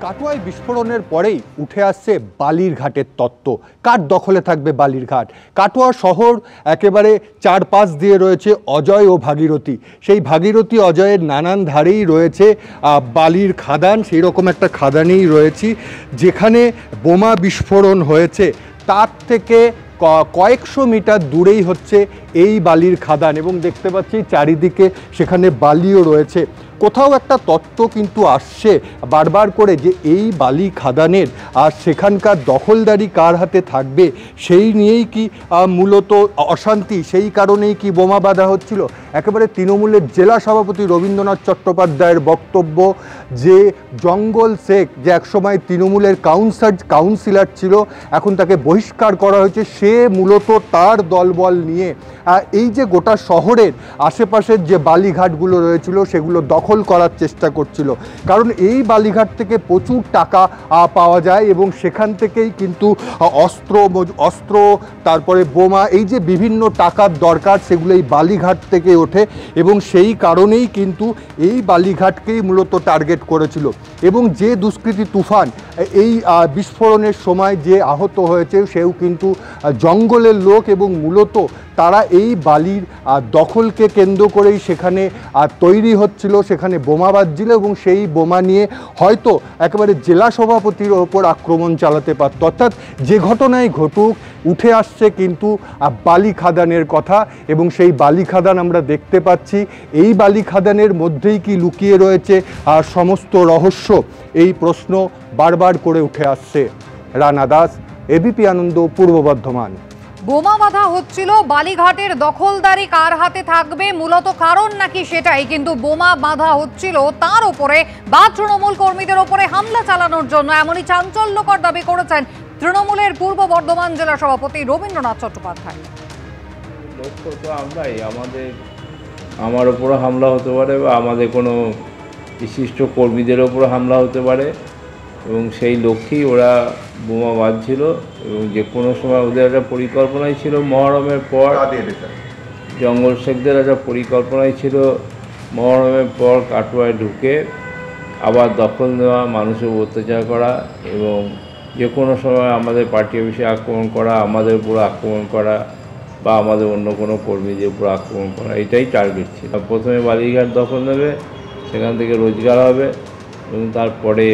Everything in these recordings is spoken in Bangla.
কাটোয়ায় বিস্ফোরণের পরেই উঠে আসছে বালিরঘাটের তত্ত্ব। কার দখলে থাকবে বালিরঘাট? কাটোয়া শহর একেবারে চারপাশ দিয়ে রয়েছে অজয় ও ভাগীরথী। সেই ভাগীরথী অজয়ের নানান ধারেই রয়েছে বালির খাদান। সেই রকম একটা খাদানেই রয়েছি যেখানে বোমা বিস্ফোরণ হয়েছে। তার থেকে কয়েকশো মিটার দূরেই হচ্ছে এই বালির খাদান এবং দেখতে পাচ্ছি চারিদিকে সেখানে বালিও রয়েছে। কোথাও একটা তত্ত্ব কিন্তু আসছে বারবার করে যে এই বালি খাদানের আর সেখানকার দখলদারি কার হাতে থাকবে, সেই নিয়েই কি মূলত অশান্তি, সেই কারণেই কি বোমা বাঁধা হচ্ছিল। একেবারে তৃণমূলের জেলা সভাপতি রবীন্দ্রনাথ চট্টোপাধ্যায়ের বক্তব্য যে জঙ্গল শেখ, যে একসময় তৃণমূলের কাউন্সিলর ছিল, এখন তাকে বহিষ্কার করা হয়েছে, সে মূলত তার দলবল নিয়ে এই যে গোটা শহরের আশেপাশের যে বালিঘাটগুলো রয়েছিল সেগুলো দখল করার চেষ্টা করছিল। কারণ এই বালিঘাট থেকে প্রচুর টাকা পাওয়া যায় এবং সেখান থেকেই কিন্তু অস্ত্র তারপরে বোমা, এই যে বিভিন্ন টাকার দরকার সেগুলো এই বালিঘাট থেকে ওঠে এবং সেই কারণেই কিন্তু এই বালিঘাটকেই মূলত টার্গেট করেছিল। এবং যে দুষ্কৃতী তুফান এই বিস্ফোরণের সময় যে আহত হয়েছে সেও কিন্তু জঙ্গলের লোক এবং মূলত তারা এই বালির দখলকে কেন্দ্র করেই সেখানে তৈরি হচ্ছিল, সেখানে বোমা বাজছিল এবং সেই বোমা নিয়ে হয়তো একেবারে জেলা সভাপতির ওপর আক্রমণ চালাতে পারত। অর্থাৎ যে ঘটনাই ঘটুক উঠে আসছে কিন্তু বালি খাদানের কথা এবং সেই বালি খাদান আমরা দেখতে পাচ্ছি। এই বালি খাদানের মধ্যেই কি লুকিয়ে রয়েছে সমস্ত রহস্য, এই প্রশ্ন বারবার করে উঠে আসছে। রানা দাস, এবিপি আনন্দ, পূর্ব বর্ধমান। বোমা বাঁধা হচ্ছিল, বালিঘাটের দখলদারি কার হাতে থাকবে মূলত কারণ নাকি সেটাই, কিন্তু বোমা বাঁধা হচ্ছিল তার উপরে বা তৃণমূল কর্মীদের উপরে হামলা চালানোর জন্য, এমনই চাঞ্চল্যকর দাবি করেছেন তৃণমূলের পূর্ব বর্ধমান জেলা সভাপতি রবীন্দ্রনাথ চট্টোপাধ্যায়। লক্ষ্য তো আমরাই, আমার উপরও হামলা হতে পারে বা আমাদের কোনো বিশিষ্ট কর্মীদের ওপরও হামলা হতে পারে এবং সেই লক্ষ্যেই ওরা বোমা বাঁধছিল এবং যে কোনো সময় ওদের একটা পরিকল্পনাই ছিল মহরমের পর, জঙ্গল শেখদের একটা পরিকল্পনাই ছিল মহরমের পর কাটোয়ায় ঢুকে আবার দখল নেওয়া, মানুষের অত্যাচার করা এবং যে কোনো সময় আমাদের পার্টি অফিসে আক্রমণ করা, আমাদের উপর আক্রমণ করা বা আমাদের অন্য কোনো কর্মীদের উপর আক্রমণ করা, এটাই টার্গেট ছিল। প্রথমে বালিঘাট দখল নেবে, সেখান থেকে রোজগার হবে এবং তারপরে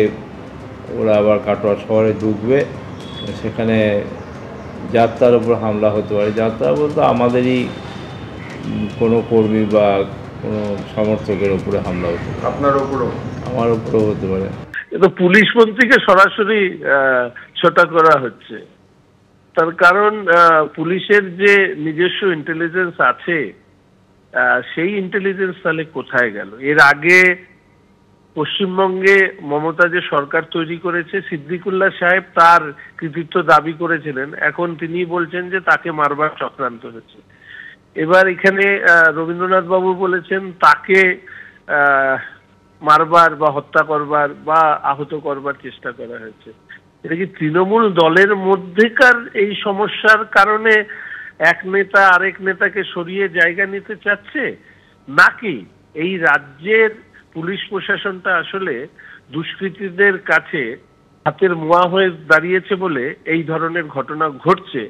ওরা আবার কাটোয়া শহরে ঢুকবে, সেখানে যাত্রার উপর হামলা হতে পারে। যাত্রা বলতে আমাদেরই কোনো কর্মী বা কোনো সমর্থকের উপরে হামলা হতে পারে। আপনার উপরও? আমার উপরেও হতে পারে। কিন্তু পুলিশ মন্ত্রীকে সরাসরি ছোটা করা হচ্ছে, তার কারণ পুলিশের যে নিজস্ব ইন্টেলিজেন্স আছে সেই ইন্টেলিজেন্স তাহলে কোথায় গেল? এর আগে পশ্চিমবঙ্গে মমতা যে সরকার তৈরি করেছে, সিদ্দিকুল্লাহ সাহেব তার কৃতিত্ব দাবি করেছিলেন, এখন তিনি বলছেন যে তাকে মারবার চক্রান্ত হয়েছে। এবার এখানে রবীন্দ্রনাথ বাবু বলেছেন তাকে মারবার বা হত্যা করবার বা আহত করবার চেষ্টা করা হয়েছে। এটা কি তৃণমূল দলের মধ্যেকার এই সমস্যার কারণে এক নেতা আরেক নেতাকে সরিয়ে জায়গা নিতে চাচ্ছে, নাকি এই রাজ্যের পুলিশ প্রশাসনটা আসলে দুষ্কৃতীদের কাছে হাতের মোয়া হয়ে দাঁড়িয়েছে বলে এই ধরনের ঘটনা ঘটছে?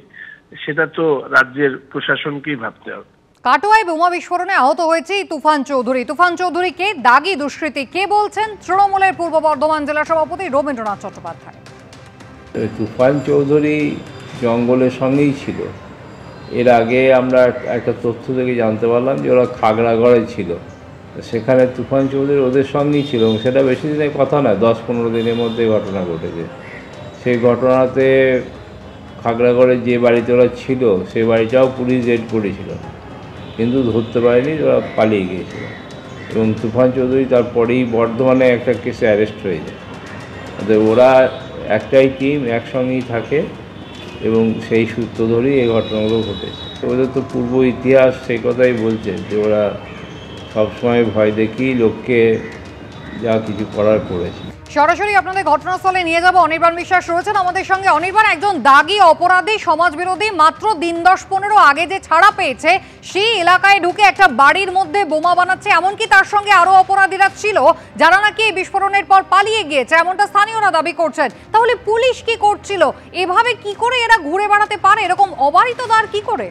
সেটা তো রাজ্যের প্রশাসনকেই ভাবতে হবে। কাটোয়ায় বোমা বিস্ফোরণে আহত হয়েছে তুফান চৌধুরী। তুফান চৌধুরী কে, দাগী দুষ্কৃতী কে, বলছেন তৃণমূলের পূর্ব বর্ধমান জেলা সভাপতি রবীন্দ্রনাথ চট্টোপাধ্যায়। তুফান চৌধুরী জঙ্গলের সঙ্গেই ছিল। এর আগে আমরা একটা তথ্য থেকে জানতে পারলাম যে ওরা খাগড়াগড়ে ছিল, সেখানে তুফান চৌধুরী ওদের সঙ্গেই ছিল এবং সেটা বেশি দিনের কথা নয়, 10-15 দিনের মধ্যে ঘটনা ঘটেছে। সেই ঘটনাতে খাগড়াগড়ে যে বাড়িতে ওরা ছিল সেই বাড়িটাও পুলিশ রেড করেছিল, কিন্তু ধরতে পারেনি, ওরা পালিয়ে গিয়েছিল এবং তুফান চৌধুরী তারপরেই বর্ধমানে একটা কেসে অ্যারেস্ট হয়ে যায়। ওরা একটাই টিম, একসঙ্গেই থাকে এবং সেই সূত্র ধরেই এই ঘটনাগুলো ঘটেছে। ওদের তো পূর্ব ইতিহাস সেই কথাই বলছে যে ওরা সবসময় ভয় দেখিয়ে লোককে যা কিছু করার করেছে। সরাসরি আপনাদের ঘটনাস্থলে নিয়ে যাব। অনির্বাণ বিশ্বাস রয়েছেন আমাদের সঙ্গে। অনির্বাণ, একজন দাগী অপরাধী সমাজবিরোধী মাত্র দিন 10-15 আগে যে ছাড়া পেয়েছে, সেই এলাকায় ঢুকে একটা বাড়ির মধ্যে বোমা বানাচ্ছে, এমনকি তার সঙ্গে আরো অপরাধীরা ছিল যারা নাকি এই বিস্ফোরণের পর পালিয়ে গিয়েছে, এমনটা স্থানীয়রা দাবি করছেন। তাহলে পুলিশ কি করছিল? এভাবে কি করে এরা ঘুরে বেড়াতে পারে, এরকম অবারিত দ্বার কি করে?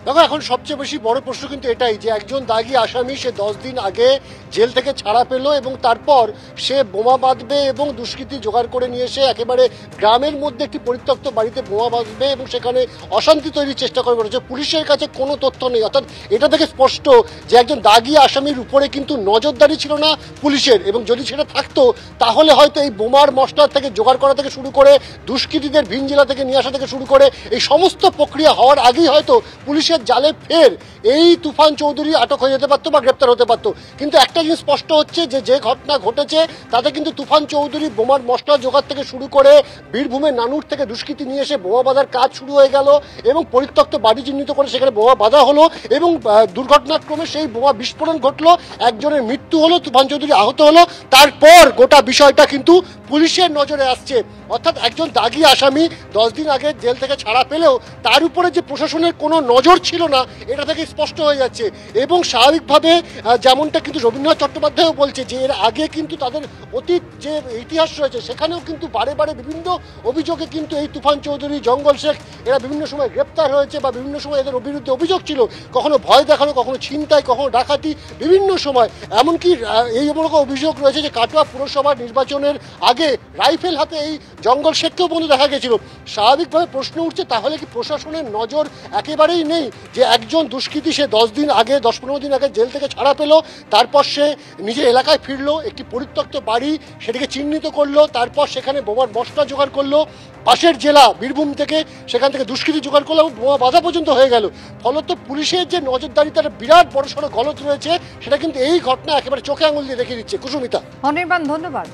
দেখো, এখন সবচেয়ে বেশি বড় প্রশ্ন কিন্তু এটাই যে একজন দাগী আসামি সে 10 দিন আগে জেল থেকে ছাড়া পেল এবং তারপর সে বোমা বাঁধবে এবং দুষ্কৃতী জোগাড় করে নিয়ে এসে একেবারে গ্রামের মধ্যে একটি পরিত্যক্ত বাড়িতে বোমা বাঁধবে এবং সেখানে অশান্তি তৈরির চেষ্টা করে বলেছে। পুলিশের কাছে কোনো তথ্য নেই, অর্থাৎ এটা থেকে স্পষ্ট যে একজন দাগী আসামির উপরে কিন্তু নজরদারি ছিল না পুলিশের, এবং যদি সেটা থাকতো তাহলে হয়তো এই বোমার মশলা থেকে জোগাড় করা থেকে শুরু করে দুষ্কৃতীদের ভিন জেলা থেকে নিয়ে আসা থেকে শুরু করে এই সমস্ত প্রক্রিয়া হওয়ার আগেই হয়তো পুলিশের জালে ফের এই তুফান চৌধুরী আটক হয়ে যেতে পারতো বা গ্রেপ্তার হতে পারতো। কিন্তু একটা জিনিস স্পষ্ট হচ্ছে যে ঘটনা ঘটেছে তাতে কিন্তু তুফান চৌধুরী বোমার মশলা জোগাড় থেকে শুরু করে বীরভূমের নানুর থেকে দুষ্কৃতী নিয়ে এসে বোমা বাঁধার কাজ শুরু হয়ে গেল এবং পরিত্যক্ত বাড়ি চিহ্নিত করে সেখানে বোমা বাঁধা হলো এবং দুর্ঘটনাক্রমে সেই বোমা বিস্ফোরণ ঘটলো, একজনের মৃত্যু হলো, তুফান চৌধুরী আহত হলো। তারপর গোটা বিষয়টা কিন্তু পুলিশের নজরে আসছে, অর্থাৎ একজন দাগী আসামি 10 দিন আগে জেল থেকে ছাড়া পেলেও তার উপরে যে প্রশাসনের কোনো নজর ছিল না এটা থেকে স্পষ্ট হয়ে যাচ্ছে। এবং স্বাভাবিকভাবে যেমনটা কিন্তু রবীন্দ্রনাথ চট্টোপাধ্যায়ও বলছে যে এর আগে কিন্তু তাদের অতীত যে ইতিহাস রয়েছে সেখানেও কিন্তু বারে বারে বিভিন্ন অভিযোগে কিন্তু এই তুফান চৌধুরী, জঙ্গল শেখ এরা বিভিন্ন সময় গ্রেপ্তার হয়েছে বা বিভিন্ন সময় এদের বিরুদ্ধে অভিযোগ ছিল, কখনো ভয় দেখানো, কখনো ছিনতাই, কখনো ডাকাতি, বিভিন্ন সময়। এমনকি এই রকম অভিযোগ রয়েছে যে কাটোয়া পুরসভার নির্বাচনের আগে রাইফেল হাতে এই জঙ্গল শেখকেও বন্ধু দেখা গেছিল। স্বাভাবিকভাবে প্রশ্ন উঠছে তাহলে কি প্রশাসনের নজর একেবারেই নেই যে একজন দুষ্কৃতী সে 10-15 দিন আগে জেল থেকে ছাড়া পেল, তারপর সে নিজের এলাকায় ফিরলো, একটি পরিত্যক্ত বাড়ি সেটিকে চিহ্নিত করলো, তারপর সেখানে বোমার মশলা জোগাড় করলো, পাশের জেলা বীরভূম থেকে সেখান থেকে দুষ্কৃতী জোগাড় করলো এবং বোমা বাঁধা পর্যন্ত হয়ে গেল। ফলত পুলিশের যে নজরদারিতার বিরাট বড়সড় গলত রয়েছে সেটা কিন্তু এই ঘটনা একেবারে চোখে আঙুল দিয়ে দেখিয়ে দিচ্ছে। কুসুমিতা। অনির্বাণ, ধন্যবাদ।